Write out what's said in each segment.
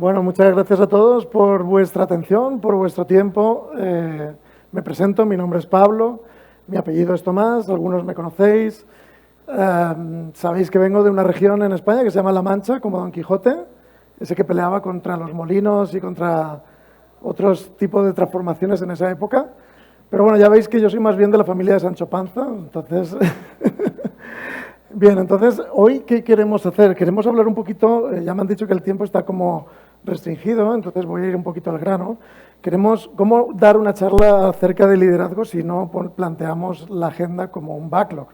Bueno, muchas gracias a todos por vuestra atención, por vuestro tiempo. Me presento, mi nombre es Pablo, mi apellido es Tomás, algunos me conocéis. Sabéis que vengo de una región en España que se llama La Mancha, como Don Quijote, ese que peleaba contra los molinos y contra otros tipos de transformaciones en esa época. Pero bueno, ya veis que yo soy más bien de la familia de Sancho Panza, entonces... Bien, entonces, ¿hoy qué queremos hacer? Queremos hablar un poquito, ya me han dicho que el tiempo está como restringido, entonces voy a ir un poquito al grano. Queremos cómo dar una charla acerca de liderazgo si no planteamos la agenda como un backlog.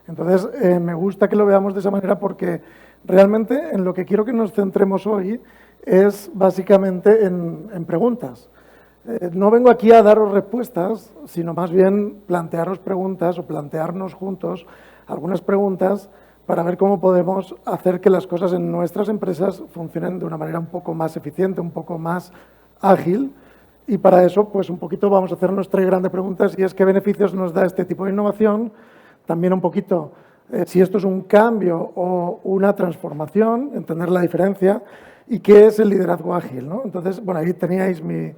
Entonces, me gusta que lo veamos de esa manera porque realmente en lo que quiero que nos centremos hoy es básicamente en preguntas. No vengo aquí a daros respuestas, sino más bien plantearos preguntas o plantearnos juntos algunas preguntas para ver cómo podemos hacer que las cosas en nuestras empresas funcionen de una manera un poco más eficiente, un poco más ágil. Y para eso, pues un poquito vamos a hacernos tres grandes preguntas y es qué beneficios nos da este tipo de innovación, también un poquito si esto es un cambio o una transformación, entender la diferencia y qué es el liderazgo ágil, ¿no? Entonces, bueno, ahí teníais mi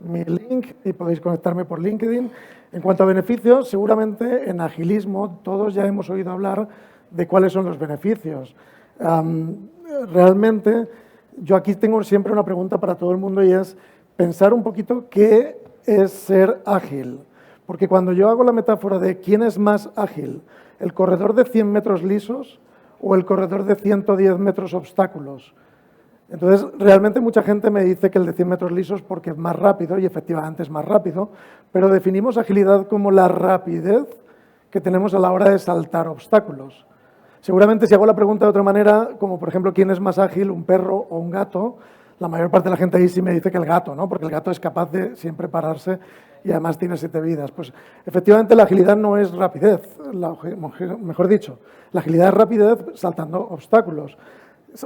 link y podéis conectarme por LinkedIn. En cuanto a beneficios, seguramente en agilismo todos ya hemos oído hablar de cuáles son los beneficios. Realmente, yo aquí tengo siempre una pregunta para todo el mundo y es pensar un poquito qué es ser ágil. Porque cuando yo hago la metáfora de quién es más ágil, el corredor de 100 metros lisos o el corredor de 110 metros obstáculos. Entonces, realmente mucha gente me dice que el de 100 metros lisos porque es más rápido, y efectivamente es más rápido, pero definimos agilidad como la rapidez que tenemos a la hora de saltar obstáculos. Seguramente si hago la pregunta de otra manera, como por ejemplo, ¿quién es más ágil, un perro o un gato? La mayor parte de la gente ahí sí me dice que el gato, ¿no? Porque el gato es capaz de siempre pararse y además tiene 7 vidas. Pues efectivamente la agilidad no es rapidez, mejor dicho, la agilidad es rapidez saltando obstáculos.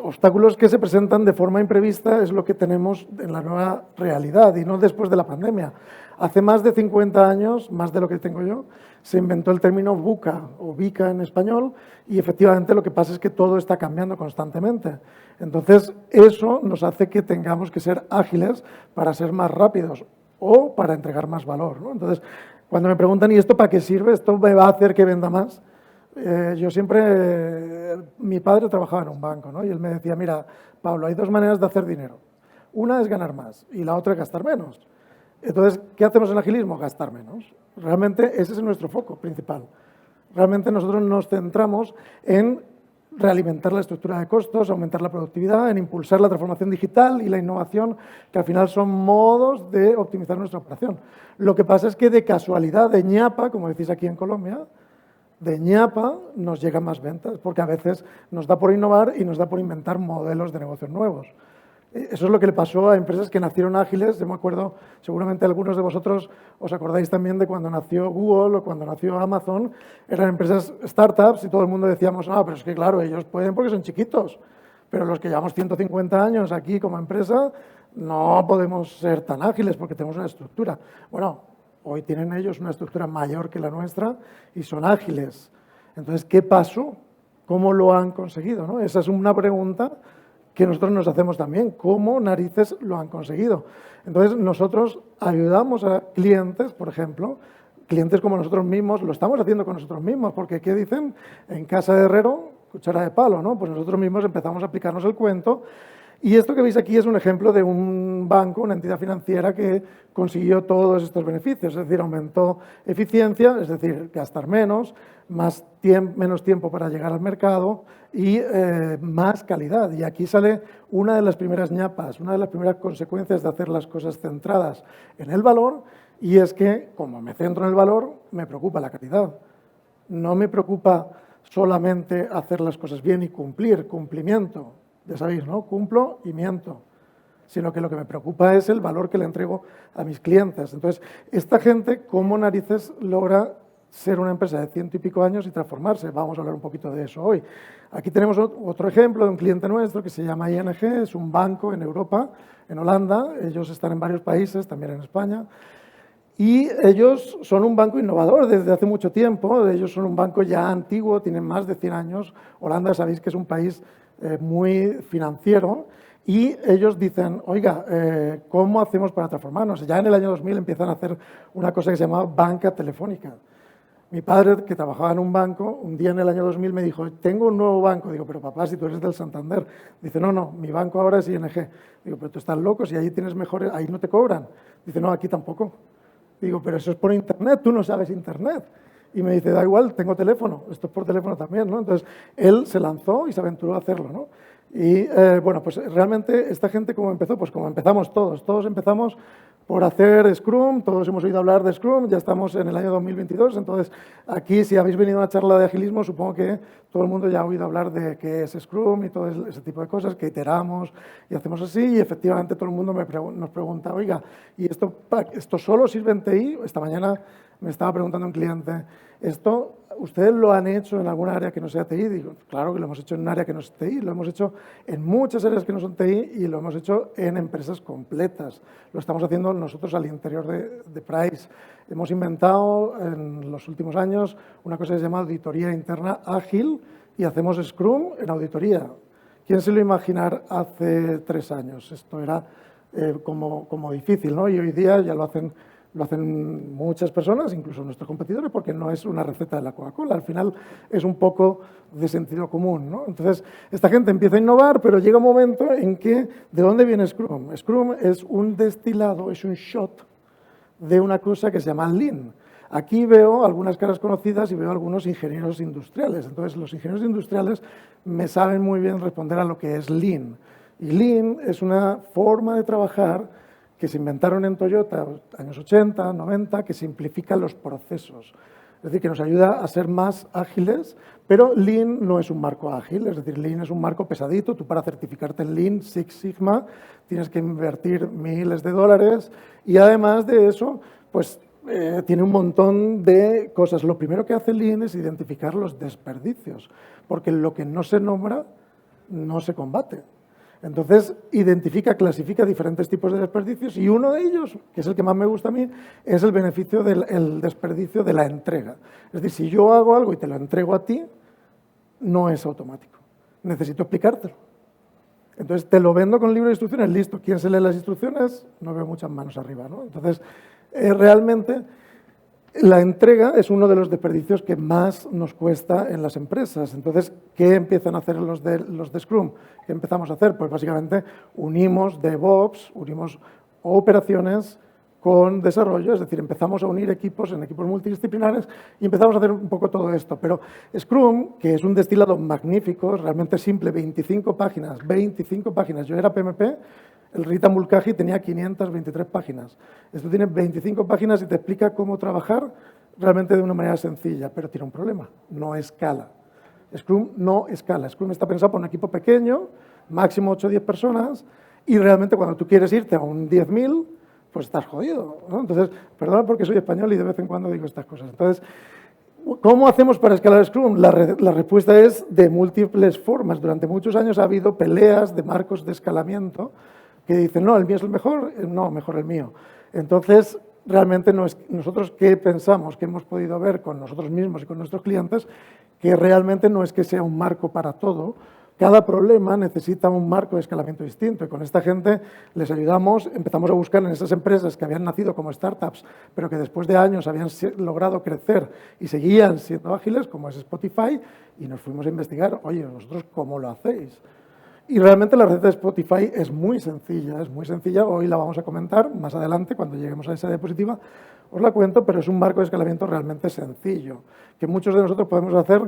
Obstáculos que se presentan de forma imprevista es lo que tenemos en la nueva realidad y no después de la pandemia. Hace más de 50 años, más de lo que tengo yo, se inventó el término VUCA o VICA en español y efectivamente lo que pasa es que todo está cambiando constantemente. Entonces eso nos hace que tengamos que ser ágiles para ser más rápidos o para entregar más valor, ¿no? Entonces, cuando me preguntan, ¿y esto para qué sirve? ¿Esto me va a hacer que venda más? Yo siempre, mi padre trabajaba en un banco, ¿no? Y él me decía, mira, Pablo, hay dos maneras de hacer dinero. Una es ganar más y la otra es gastar menos. Entonces, ¿qué hacemos en agilismo? Gastar menos. Realmente ese es nuestro foco principal. Realmente nosotros nos centramos en realimentar la estructura de costos, aumentar la productividad, en impulsar la transformación digital y la innovación, que al final son modos de optimizar nuestra operación. Lo que pasa es que de casualidad, de ñapa, como decís aquí en Colombia, de ñapa nos llegan más ventas, porque a veces nos da por innovar y nos da por inventar modelos de negocios nuevos. Eso es lo que le pasó a empresas que nacieron ágiles. Yo me acuerdo, seguramente algunos de vosotros os acordáis también de cuando nació Google o cuando nació Amazon. Eran empresas startups y todo el mundo decíamos, pero es que claro, ellos pueden porque son chiquitos, pero los que llevamos 150 años aquí como empresa no podemos ser tan ágiles porque tenemos una estructura. Bueno, hoy tienen ellos una estructura mayor que la nuestra y son ágiles. Entonces, ¿qué pasó? ¿Cómo lo han conseguido, ¿no? Esa es una pregunta que nosotros nos hacemos también. ¿Cómo narices lo han conseguido? Entonces, nosotros ayudamos a clientes, por ejemplo, clientes como nosotros mismos, lo estamos haciendo con nosotros mismos, porque ¿qué dicen? En casa de herrero, cuchara de palo, ¿no? Pues nosotros mismos empezamos a aplicarnos el cuento. Y esto que veis aquí es un ejemplo de un banco, una entidad financiera que consiguió todos estos beneficios, es decir, aumentó eficiencia, es decir, gastar menos, menos tiempo para llegar al mercado y más calidad. Y aquí sale una de las primeras ñapas, una de las primeras consecuencias de hacer las cosas centradas en el valor, y es que, como me centro en el valor, me preocupa la calidad. No me preocupa solamente hacer las cosas bien y cumplimiento. Ya sabéis, ¿no? Cumplo y miento. Sino que lo que me preocupa es el valor que le entrego a mis clientes. Entonces, esta gente, ¿cómo narices logra ser una empresa de 100 y pico años y transformarse? Vamos a hablar un poquito de eso hoy. Aquí tenemos otro ejemplo de un cliente nuestro que se llama ING, es un banco en Europa, en Holanda. Ellos están en varios países, también en España. Y ellos son un banco innovador desde hace mucho tiempo. Ellos son un banco ya antiguo, tienen más de 100 años. Holanda, sabéis que es un país muy financiero Y ellos dicen, oiga, ¿cómo hacemos para transformarnos? Ya en el año 2000 empiezan a hacer una cosa que se llamaba banca telefónica. Mi padre, que trabajaba en un banco, un día en el año 2000 me dijo, tengo un nuevo banco. Digo, pero papá, si tú eres del Santander. Dice, no, no, mi banco ahora es ING. Digo, pero tú estás loco, si ahí tienes mejores, ahí no te cobran. Dice, no, aquí tampoco. Digo, pero eso es por internet, tú no sabes internet. Y me dice, da igual, tengo teléfono, esto es por teléfono también, ¿no? Entonces, él se lanzó y se aventuró a hacerlo, ¿no? Y bueno, pues realmente esta gente, ¿cómo empezó? Pues como empezamos todos empezamos por hacer Scrum, todos hemos oído hablar de Scrum, ya estamos en el año 2022, entonces aquí si habéis venido a una charla de agilismo, supongo que todo el mundo ya ha oído hablar de qué es Scrum y todo ese tipo de cosas, que iteramos y hacemos así, y efectivamente todo el mundo nos pregunta, oiga, ¿y esto solo sirve en TI? Esta mañana me estaba preguntando un cliente, ¿esto ustedes lo han hecho en alguna área que no sea TI? Digo, claro que lo hemos hecho en un área que no es TI, lo hemos hecho en muchas áreas que no son TI y lo hemos hecho en empresas completas. Lo estamos haciendo nosotros al interior de Price. Hemos inventado en los últimos años una cosa que se llama auditoría interna ágil y hacemos Scrum en auditoría. ¿Quién se lo iba a imaginar hace 3 años? Esto era como difícil, ¿no? Y hoy día ya lo hacen muchas personas, incluso nuestros competidores, porque no es una receta de la Coca-Cola, al final es un poco de sentido común, ¿no? Entonces, esta gente empieza a innovar, pero llega un momento en que, ¿de dónde viene Scrum? Scrum es un destilado, es un shot de una cosa que se llama Lean. Aquí veo algunas caras conocidas y veo algunos ingenieros industriales. Entonces, los ingenieros industriales me saben muy bien responder a lo que es Lean. Y Lean es una forma de trabajar que se inventaron en Toyota, años 80, 90, que simplifica los procesos. Es decir, que nos ayuda a ser más ágiles, pero Lean no es un marco ágil, es decir, Lean es un marco pesadito. Tú para certificarte en Lean, Six Sigma, tienes que invertir miles de dólares y además de eso, pues tiene un montón de cosas. Lo primero que hace Lean es identificar los desperdicios, porque lo que no se nombra no se combate. Entonces, clasifica diferentes tipos de desperdicios y uno de ellos, que es el que más me gusta a mí, es el beneficio del desperdicio de la entrega. Es decir, si yo hago algo y te lo entrego a ti, no es automático. Necesito explicártelo. Entonces, te lo vendo con el libro de instrucciones, listo. ¿Quién se lee las instrucciones? No veo muchas manos arriba, ¿no? Entonces, realmente la entrega es uno de los desperdicios que más nos cuesta en las empresas. Entonces, ¿qué empiezan a hacer los de Scrum? ¿Qué empezamos a hacer? Pues básicamente unimos DevOps, unimos operaciones con desarrollo, es decir, empezamos a unir equipos en equipos multidisciplinares y empezamos a hacer un poco todo esto. Pero Scrum, que es un destilado magnífico, realmente simple, 25 páginas. Yo era PMP, el Rita Mulcahy tenía 523 páginas. Esto tiene 25 páginas y te explica cómo trabajar realmente de una manera sencilla, pero tiene un problema, no escala. Scrum no escala. Scrum está pensado para un equipo pequeño, máximo 8 o 10 personas, y realmente cuando tú quieres irte a un 10.000, pues estás jodido, ¿no? Entonces, perdona porque soy español y de vez en cuando digo estas cosas. Entonces, ¿cómo hacemos para escalar Scrum? La respuesta es de múltiples formas. Durante muchos años ha habido peleas de marcos de escalamiento que dicen, no, el mío es el mejor, no, mejor el mío. Entonces, realmente nosotros qué pensamos, que hemos podido ver con nosotros mismos y con nuestros clientes, que realmente no es que sea un marco para todo. Cada problema necesita un marco de escalamiento distinto y con esta gente les ayudamos, empezamos a buscar en esas empresas que habían nacido como startups, pero que después de años habían logrado crecer y seguían siendo ágiles, como es Spotify, y nos fuimos a investigar, oye, ¿vosotros cómo lo hacéis? Y realmente la receta de Spotify es muy sencilla, hoy la vamos a comentar, más adelante cuando lleguemos a esa diapositiva os la cuento, pero es un marco de escalamiento realmente sencillo, que muchos de nosotros podemos hacer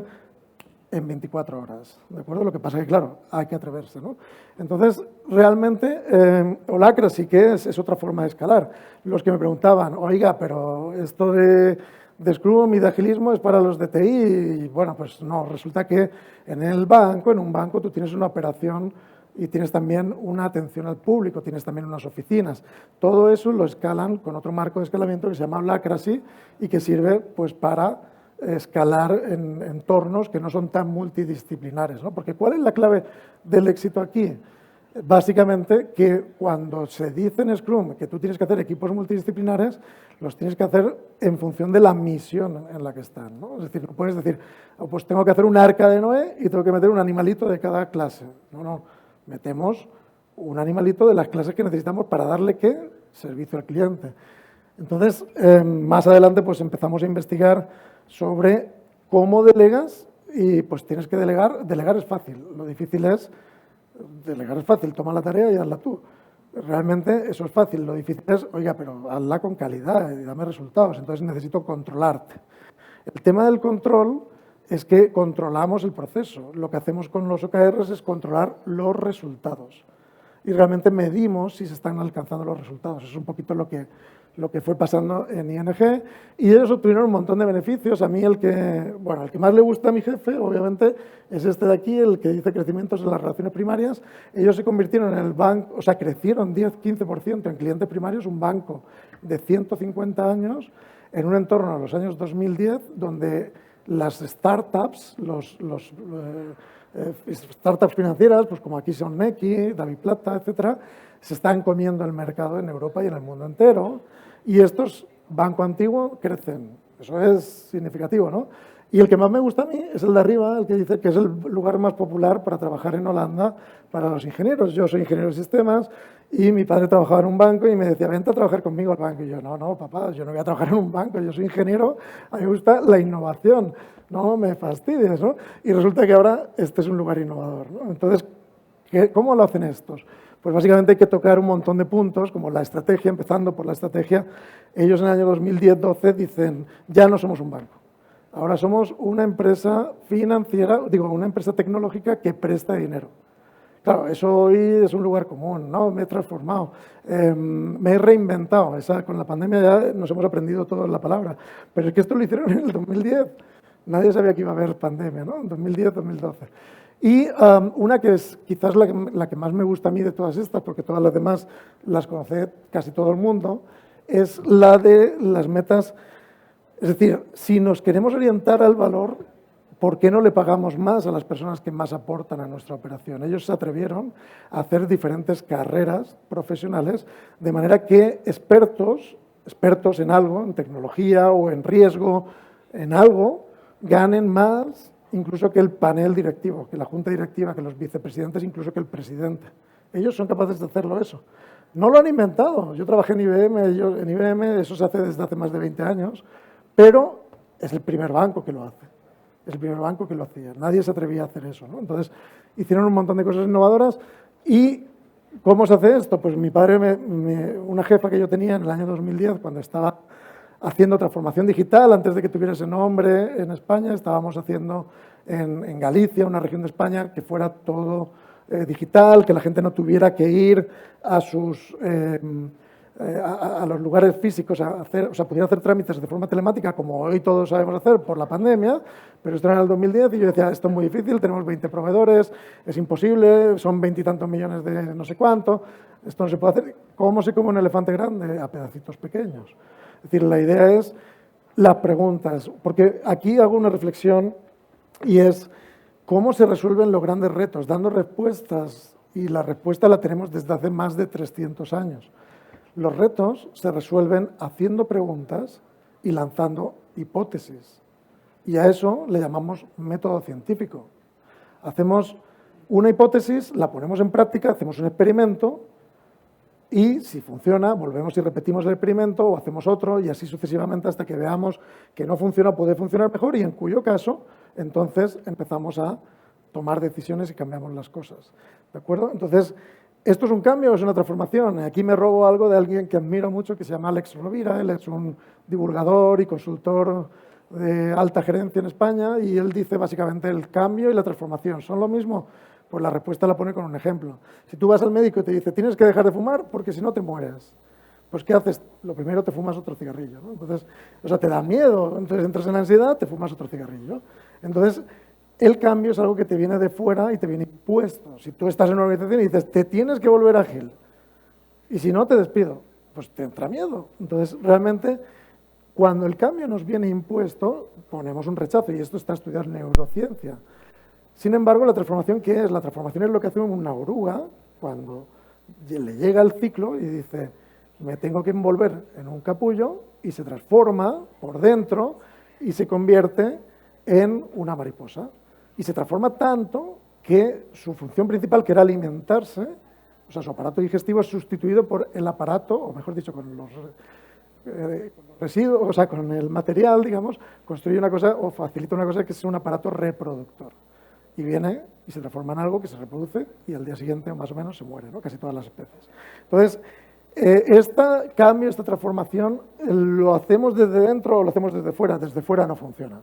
en 24 horas, ¿de acuerdo? Lo que pasa es que, claro, hay que atreverse, ¿no? Entonces, realmente, Holacracy, ¿qué es? Es otra forma de escalar. Los que me preguntaban, oiga, pero esto de Scrum y de agilismo es para los de TI, y bueno, pues no, resulta que en un banco tú tienes una operación y tienes también una atención al público, tienes también unas oficinas. Todo eso lo escalan con otro marco de escalamiento que se llama Holacracy y que sirve pues para escalar en entornos que no son tan multidisciplinares, ¿no? Porque ¿cuál es la clave del éxito aquí? Básicamente que cuando se dice en Scrum que tú tienes que hacer equipos multidisciplinares, los tienes que hacer en función de la misión en la que están, ¿no? Es decir, no puedes decir, oh, pues tengo que hacer un arca de Noé y tengo que meter un animalito de cada clase. No, no, metemos un animalito de las clases que necesitamos para darle, ¿qué? Servicio al cliente. Entonces, más adelante pues empezamos a investigar sobre cómo delegas y pues tienes que delegar. Delegar es fácil, lo difícil es, delegar es fácil, toma la tarea y hazla tú. Realmente eso es fácil, lo difícil es, oiga, pero hazla con calidad y dame resultados, entonces necesito controlarte. El tema del control es que controlamos el proceso. Lo que hacemos con los OKRs es controlar los resultados. Y realmente medimos si se están alcanzando los resultados. Eso es un poquito lo que fue pasando en ING. Y ellos obtuvieron un montón de beneficios. A mí el que más le gusta a mi jefe, obviamente, es este de aquí, el que dice crecimientos en las relaciones primarias. Ellos se convirtieron en el banco, o sea, crecieron 10-15% en clientes primarios, un banco de 150 años, en un entorno a los años 2010, donde las startups, startups financieras, pues como aquí son Neki, David Plata, etcétera, se están comiendo el mercado en Europa y en el mundo entero. Y estos, banco antiguo, crecen. Eso es significativo, ¿no? Y el que más me gusta a mí es el de arriba, el que dice que es el lugar más popular para trabajar en Holanda para los ingenieros. Yo soy ingeniero de sistemas y mi padre trabajaba en un banco y me decía, vente a trabajar conmigo al banco. Y yo, no, papá, yo no voy a trabajar en un banco, yo soy ingeniero, a mí me gusta la innovación, no me fastidies, ¿no? Y resulta que ahora este es un lugar innovador, ¿no? Entonces, ¿cómo lo hacen estos? Pues básicamente hay que tocar un montón de puntos, como la estrategia, empezando por la estrategia. Ellos en el año 2010-12 dicen, ya no somos un banco. Ahora somos una empresa financiera, una empresa tecnológica que presta dinero. Claro, eso hoy es un lugar común, ¿no? Me he transformado, me he reinventado. Con la pandemia ya nos hemos aprendido toda la palabra. Pero es que esto lo hicieron en el 2010. Nadie sabía que iba a haber pandemia, ¿no? En 2010-2012. Y una que es quizás la que más me gusta a mí de todas estas, porque todas las demás las conoce casi todo el mundo, es la de las metas. Es decir, si nos queremos orientar al valor, ¿por qué no le pagamos más a las personas que más aportan a nuestra operación? Ellos se atrevieron a hacer diferentes carreras profesionales, de manera que expertos en algo, en tecnología o en riesgo, en algo, ganen más incluso que el panel directivo, que la junta directiva, que los vicepresidentes, incluso que el presidente. Ellos son capaces de hacerlo eso. No lo han inventado. Yo trabajé en IBM, eso se hace desde hace más de 20 años, pero es el primer banco que lo hace. Es el primer banco que lo hacía. Nadie se atrevía a hacer eso, ¿no? Entonces, hicieron un montón de cosas innovadoras. ¿Y cómo se hace esto? Pues mi padre, una jefa que yo tenía en el año 2010, cuando estaba haciendo transformación digital, antes de que tuviera ese nombre en España, estábamos haciendo en Galicia, una región de España, que fuera todo digital, que la gente no tuviera que ir a los lugares físicos a hacer, o sea, pudiera hacer trámites de forma telemática, como hoy todos sabemos hacer por la pandemia, pero esto era en el 2010 y yo decía, esto es muy difícil, tenemos 20 proveedores, es imposible, son 20 y tantos millones de no sé cuánto, esto no se puede hacer. ¿Cómo se come un elefante grande? A pedacitos pequeños. Es decir, la idea es las preguntas, porque aquí hago una reflexión y es cómo se resuelven los grandes retos, dando respuestas, y la respuesta la tenemos desde hace más de 300 años. Los retos se resuelven haciendo preguntas y lanzando hipótesis. Y a eso le llamamos método científico. Hacemos una hipótesis, la ponemos en práctica, hacemos un experimento y si funciona, volvemos y repetimos el experimento o hacemos otro y así sucesivamente hasta que veamos que no funciona, puede funcionar mejor y en cuyo caso, entonces empezamos a tomar decisiones y cambiamos las cosas. ¿De acuerdo? Entonces, ¿esto es un cambio o es una transformación? Aquí me robo algo de alguien que admiro mucho, que se llama Alex Rovira. Él es un divulgador y consultor de alta gerencia en España y él dice básicamente el cambio y la transformación. ¿Son lo mismo? Pues la respuesta la pone con un ejemplo. Si tú vas al médico y te dice tienes que dejar de fumar porque si no te mueres, pues ¿qué haces? Lo primero te fumas otro cigarrillo, ¿no? Entonces, o sea, te da miedo, entonces entras en ansiedad, te fumas otro cigarrillo. Entonces, el cambio es algo que te viene de fuera y te viene impuesto. Si tú estás en una organización y dices, te tienes que volver ágil, y si no, te despido, pues te entra miedo. Entonces, realmente, cuando el cambio nos viene impuesto, ponemos un rechazo, y esto está estudiado en neurociencia. Sin embargo, la transformación, ¿qué es? La transformación es lo que hace una oruga cuando le llega el ciclo y dice, me tengo que envolver en un capullo, y se transforma por dentro y se convierte en una mariposa. Y se transforma tanto que su función principal, que era alimentarse, O sea, su aparato digestivo es sustituido por el aparato, o mejor dicho, con los residuos, o sea, con el material, digamos, construye una cosa o facilita una cosa que es un aparato reproductor. Y viene y se transforma en algo que se reproduce y al día siguiente, más o menos, se muere, ¿no? Casi todas las especies. Entonces, este cambio, esta transformación, ¿lo hacemos desde dentro o lo hacemos desde fuera? Desde fuera no funciona,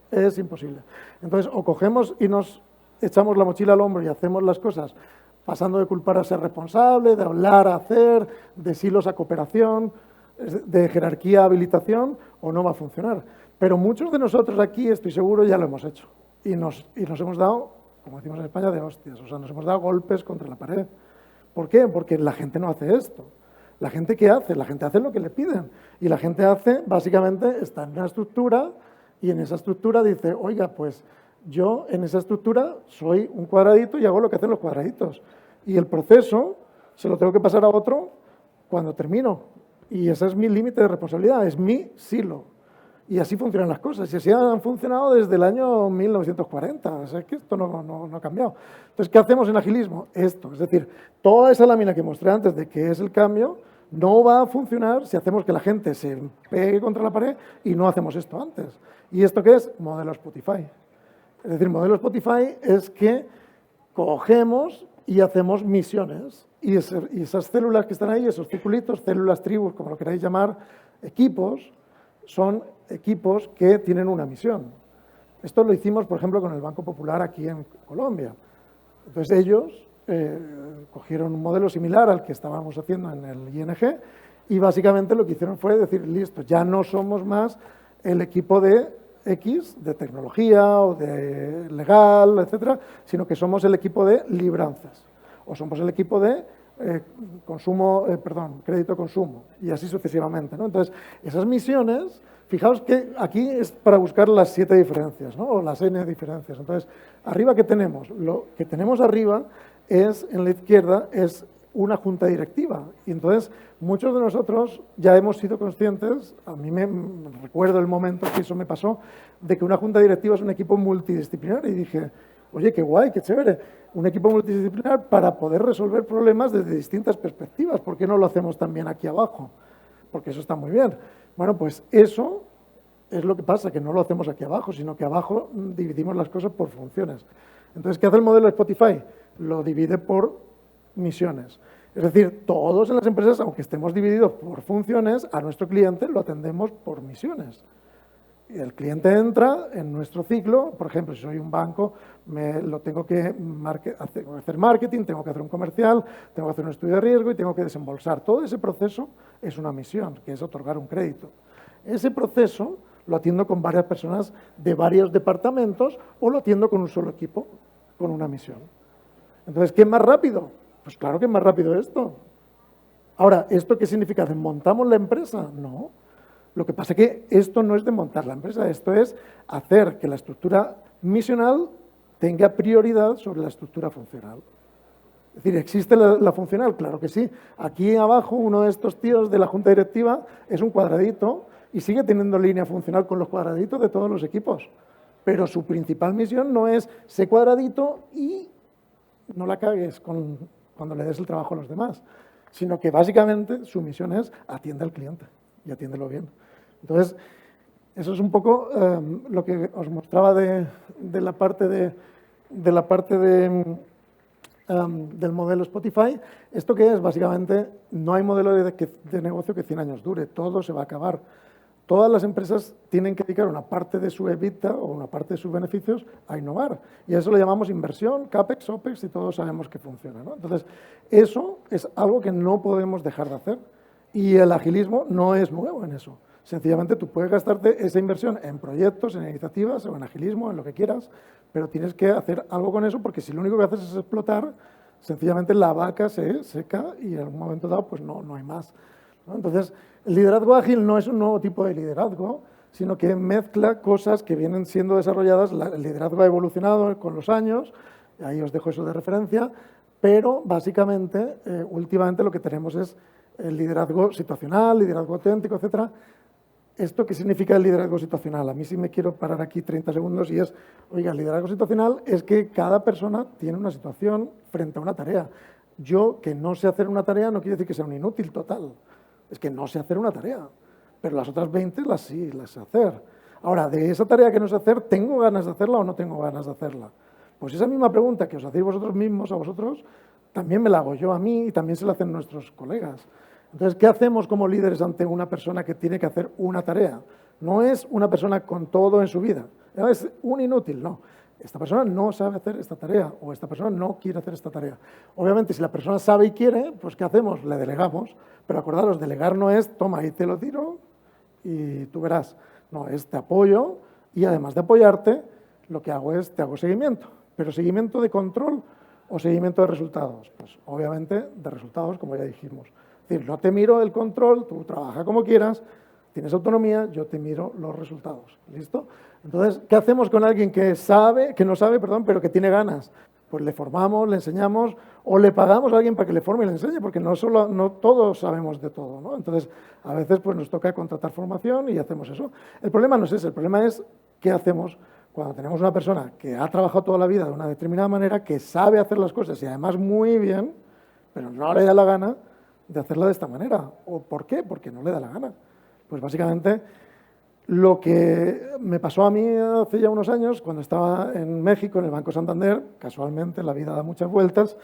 es imposible. Entonces, o cogemos y nos echamos la mochila al hombro y hacemos las cosas pasando de culpar a ser responsable, de hablar a hacer, de silos a cooperación, de jerarquía a habilitación, o no va a funcionar. Pero muchos de nosotros aquí, estoy seguro, ya lo hemos hecho. Y nos hemos dado, como decimos en España, de hostias. O sea, nos hemos dado golpes contra la pared. ¿Por qué? Porque la gente no hace esto. ¿La gente qué hace? La gente hace lo que le piden. Y la gente hace, básicamente, está en una estructura y en esa estructura dice, oiga, pues yo en esa estructura soy un cuadradito y hago lo que hacen los cuadraditos. Y el proceso se lo tengo que pasar a otro cuando termino. Y ese es mi límite de responsabilidad, es mi silo. Y así funcionan las cosas. Y así han funcionado desde el año 1940. O sea, es que esto no ha cambiado. Entonces, ¿qué hacemos en agilismo? Esto. Es decir, toda esa lámina que mostré antes de qué es el cambio no va a funcionar si hacemos que la gente se pegue contra la pared y no hacemos esto antes. ¿Y esto qué es? Modelo Spotify. Es decir, modelo Spotify es que cogemos y hacemos misiones. Y esas células que están ahí, esos circulitos, células, tribus, como lo queráis llamar, equipos, son equipos que tienen una misión. Esto lo hicimos, por ejemplo, con el Banco Popular aquí en Colombia. Entonces ellos cogieron un modelo similar al que estábamos haciendo en el ING y básicamente lo que hicieron fue decir, listo, ya no somos más el equipo de X, de tecnología o de legal, etcétera, sino que somos el equipo de libranzas o somos el equipo de crédito-consumo y así sucesivamente, ¿no? Entonces, esas misiones, fijaos que aquí es para buscar las 7 diferencias, ¿no? O las n diferencias. Entonces, arriba, ¿qué tenemos? Lo que tenemos arriba es, en la izquierda, es una junta directiva. Y entonces, muchos de nosotros ya hemos sido conscientes, a mí me recuerdo el momento que eso me pasó, de que una junta directiva es un equipo multidisciplinar y dije, oye, qué guay, qué chévere, un equipo multidisciplinar para poder resolver problemas desde distintas perspectivas. ¿Por qué no lo hacemos también aquí abajo? Porque eso está muy bien. Bueno, pues eso es lo que pasa, que no lo hacemos aquí abajo, sino que abajo dividimos las cosas por funciones. Entonces, ¿qué hace el modelo de Spotify? Lo divide por misiones. Es decir, todos en las empresas, aunque estemos divididos por funciones, a nuestro cliente lo atendemos por misiones. El cliente entra en nuestro ciclo, por ejemplo, si soy un banco, tengo que hacer marketing, tengo que hacer un comercial, tengo que hacer un estudio de riesgo y tengo que desembolsar. Todo ese proceso es una misión, que es otorgar un crédito. Ese proceso lo atiendo con varias personas de varios departamentos o lo atiendo con un solo equipo, con una misión. Entonces, ¿qué es más rápido? Pues claro que es más rápido esto. Ahora, ¿esto qué significa? ¿Desmontamos la empresa? No. Lo que pasa es que esto no es desmontar la empresa, esto es hacer que la estructura misional tenga prioridad sobre la estructura funcional. Es decir, ¿existe la funcional? Claro que sí. Aquí abajo, uno de estos tíos de la junta directiva es un cuadradito y sigue teniendo línea funcional con los cuadraditos de todos los equipos. Pero su principal misión no es ser cuadradito y no la cagues cuando le des el trabajo a los demás, sino que básicamente su misión es atiende al cliente y atiéndelo bien. Entonces, eso es un poco lo que os mostraba de la parte del modelo Spotify. ¿Esto qué es? Básicamente, no hay modelo de negocio que 100 años dure, todo se va a acabar. Todas las empresas tienen que dedicar una parte de su EBITDA o una parte de sus beneficios a innovar. Y a eso lo llamamos inversión, CAPEX, OPEX, y todos sabemos que funciona, ¿no? Entonces, eso es algo que no podemos dejar de hacer. Y el agilismo no es nuevo en eso. Sencillamente tú puedes gastarte esa inversión en proyectos, en iniciativas o en agilismo, en lo que quieras, pero tienes que hacer algo con eso porque si lo único que haces es explotar, sencillamente la vaca se seca y en un momento dado pues no hay más, ¿no? Entonces, el liderazgo ágil no es un nuevo tipo de liderazgo, sino que mezcla cosas que vienen siendo desarrolladas. El liderazgo ha evolucionado con los años, ahí os dejo eso de referencia, pero básicamente, últimamente lo que tenemos es el liderazgo situacional, liderazgo auténtico, etcétera. ¿Esto qué significa el liderazgo situacional? A mí sí me quiero parar aquí 30 segundos y es, oiga, el liderazgo situacional es que cada persona tiene una situación frente a una tarea. Yo, que no sé hacer una tarea, no quiere decir que sea un inútil total. Es que no sé hacer una tarea, pero las otras 20 las sí, las sé hacer. Ahora, de esa tarea que no sé hacer, ¿tengo ganas de hacerla o no tengo ganas de hacerla? Pues esa misma pregunta que os hacéis vosotros mismos a vosotros, también me la hago yo a mí y también se la hacen nuestros colegas. Entonces, ¿qué hacemos como líderes ante una persona que tiene que hacer una tarea? No es una persona con todo en su vida, no es un inútil, no. Esta persona no sabe hacer esta tarea o esta persona no quiere hacer esta tarea. Obviamente, si la persona sabe y quiere, pues ¿qué hacemos? Le delegamos. Pero acordaros, delegar no es, toma, ahí te lo tiro y tú verás. No, es te apoyo y además de apoyarte, lo que hago es te hago seguimiento. Pero seguimiento de control o seguimiento de resultados. Pues obviamente de resultados, como ya dijimos. Es decir, no te miro el control, tú trabaja como quieras, tienes autonomía, yo te miro los resultados. ¿Listo? Entonces, ¿qué hacemos con alguien que sabe, que no sabe, perdón, pero que tiene ganas? Pues le formamos, le enseñamos o le pagamos a alguien para que le forme y le enseñe, porque no todos sabemos de todo, ¿no? Entonces, a veces pues, nos toca contratar formación y hacemos eso. El problema no es ese, el problema es qué hacemos cuando tenemos una persona que ha trabajado toda la vida de una determinada manera, que sabe hacer las cosas y además muy bien, pero no le da la gana de hacerla de esta manera. ¿O por qué? Porque no le da la gana. Pues básicamente lo que me pasó a mí hace ya unos años, cuando estaba en México, en el Banco Santander, casualmente, la vida da muchas vueltas,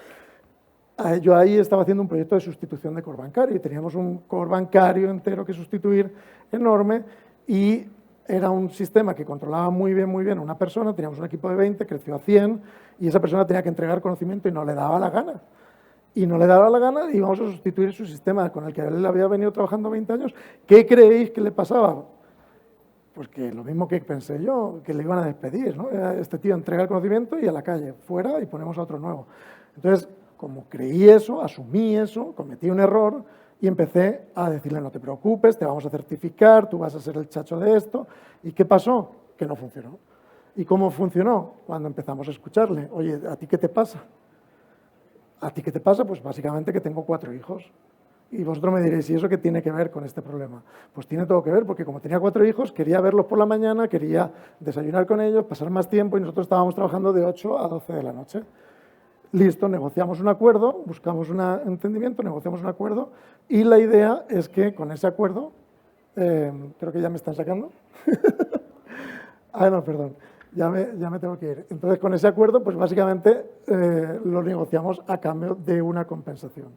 yo ahí estaba haciendo un proyecto de sustitución de core bancario y teníamos un core bancario entero que sustituir enorme y era un sistema que controlaba muy bien a una persona, teníamos un equipo de 20, creció a 100 y esa persona tenía que entregar conocimiento y no le daba la gana. Y no le daba la gana y íbamos a sustituir su sistema con el que él había venido trabajando 20 años. ¿Qué creéis que le pasaba? Pues que lo mismo que pensé yo, que le iban a despedir, ¿no? Este tío entrega el conocimiento y a la calle, fuera y ponemos a otro nuevo. Entonces, como creí eso, asumí eso, cometí un error y empecé a decirle, no te preocupes, te vamos a certificar, tú vas a ser el chacho de esto. ¿Y qué pasó? Que no funcionó. ¿Y cómo funcionó? Cuando empezamos a escucharle, oye, ¿a ti qué te pasa? ¿A ti qué te pasa? Pues básicamente que tengo 4 hijos. Y vosotros me diréis, ¿y eso qué tiene que ver con este problema? Pues tiene todo que ver, porque como tenía 4 hijos, quería verlos por la mañana, quería desayunar con ellos, pasar más tiempo, y nosotros estábamos trabajando de 8 a 12 de la noche. Listo, negociamos un acuerdo, buscamos un entendimiento, negociamos un acuerdo, y la idea es que con ese acuerdo, creo que ya me están sacando. No, perdón, ya me tengo que ir. Entonces, con ese acuerdo, pues básicamente lo negociamos a cambio de una compensación.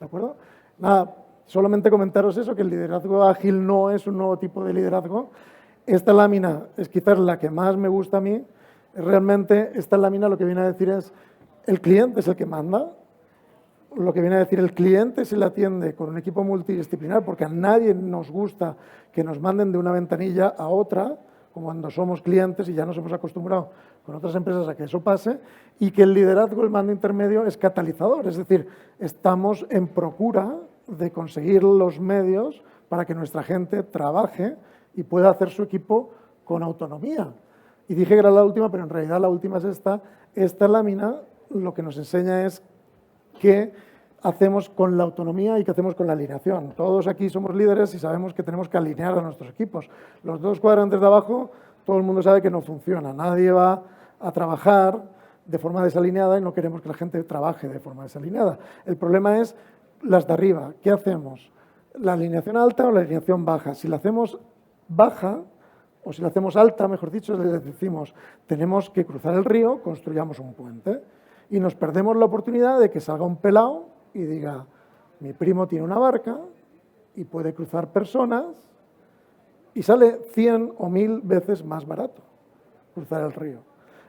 ¿De acuerdo? Nada, solamente comentaros eso, que el liderazgo ágil no es un nuevo tipo de liderazgo. Esta lámina es quizás la que más me gusta a mí. Realmente esta lámina lo que viene a decir es, el cliente es el que manda. Lo que viene a decir, el cliente se le atiende con un equipo multidisciplinar, porque a nadie nos gusta que nos manden de una ventanilla a otra, como cuando somos clientes y ya nos hemos acostumbrado con otras empresas a que eso pase, y que el liderazgo, el mando intermedio, es catalizador, es decir, estamos en procura de conseguir los medios para que nuestra gente trabaje y pueda hacer su equipo con autonomía. Y dije que era la última, pero en realidad la última es esta. Esta lámina lo que nos enseña es qué hacemos con la autonomía y qué hacemos con la alineación. Todos aquí somos líderes y sabemos que tenemos que alinear a nuestros equipos. Los 2 cuadrantes de abajo, todo el mundo sabe que no funciona. Nadie va a trabajar de forma desalineada y no queremos que la gente trabaje de forma desalineada. El problema es las de arriba. ¿Qué hacemos? ¿La alineación alta o la alineación baja? Si la hacemos baja, o si la hacemos alta, mejor dicho, les decimos, tenemos que cruzar el río, construyamos un puente. Y nos perdemos la oportunidad de que salga un pelao y diga, mi primo tiene una barca y puede cruzar personas y sale 100 o 1000 veces más barato cruzar el río.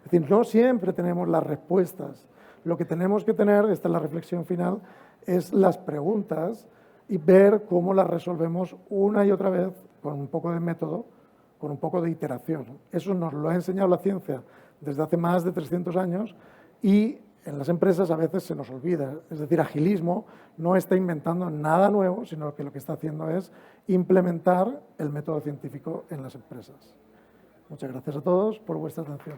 Es decir, no siempre tenemos las respuestas. Lo que tenemos que tener, esta es la reflexión final, es las preguntas y ver cómo las resolvemos una y otra vez con un poco de método, con un poco de iteración. Eso nos lo ha enseñado la ciencia desde hace más de 300 años y en las empresas a veces se nos olvida. Es decir, agilismo no está inventando nada nuevo, sino que lo que está haciendo es implementar el método científico en las empresas. Muchas gracias a todos por vuestra atención.